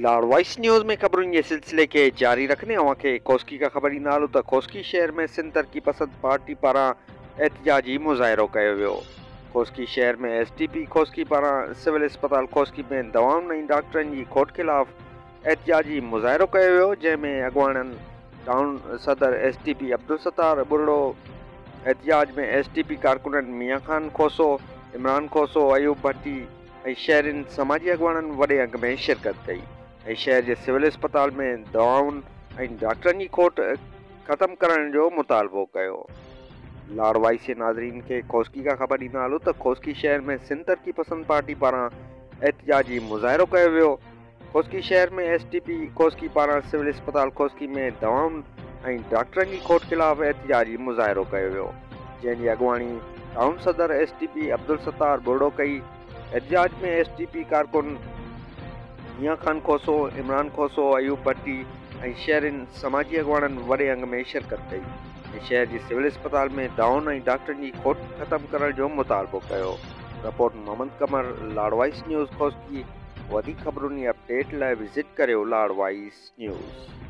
लाड़वाइस news में ख़बरुनि जे सिलसिले खे जारी रखंदे अव्हांखे कोस्की खां ख़बर ॾींदा हलूं त कोस्की शहर में सिंध तरक़ी पसंद पार्टी पारां एहतिजाजी मुज़ाहिरो कयो वियो। कोस्की शहर में SDP कोस्की पारां सिविल अस्पताल कोस्की में दवाउनि ऐं डॉक्टरनि जी खोट ख़िलाफ़ एहतिजाजी मुज़ाहिरो कयो वियो, जंहिंमें अॻुवाणनि टाउन सदर SDP अब्दुल सत्तार बुरड़ो, एहतिजाज में SDP कारकुननि मियां खान खोसो, इमरान खोसो, अयूब भट्टी ऐं शहरनि समाजी अॻुवाणनि वॾे अंग में शिरकत कई ऐं शहर जे सिविल अस्पताल में दवाउनि ऐं डॉक्टरनि जी खोट ख़त्म करण जो मुतालबो कयो। लाड़वाइस जे नाज़रीन खे कोस्की खां ख़बर ॾींदा हलूं त कोस्की शहर में सिंध तरक़ी पसंद पार्टी पारां एहतिजाजी मुज़ाहिरो कयो वियो। कोस्की शहर में SDP कोस्की पारां सिविल अस्पताल कोस्की में दवाउनि ऐं डॉक्टरनि जी खोट ख़िलाफ़ एहतिजाजी मुज़ाहिरो कयो वियो, जंहिंजी अॻुवाणी टाउन सदर SDP अब्दुल सत्तार बुरड़ो कई। एहतिजाज में SDP कारकुन मियां खान खोसो, इमरान खोसो, अयूब भट्टी ऐं शहरनि समाजी अॻुवाणनि वॾे अंग में शिरकत कई ऐं शहर जी सिविल अस्पताल में दवाउनि ऐं डॉक्टरनि जी खोट ख़त्म करण जो मुतालबो कयो। रिपोर्ट मोहम्मद कमर, लाड़वाइस न्यूज़ कोस्की। वधीक ख़बरुनि जी अपडेट लाइ विज़िट करियो लाड़वाइस न्यूज़।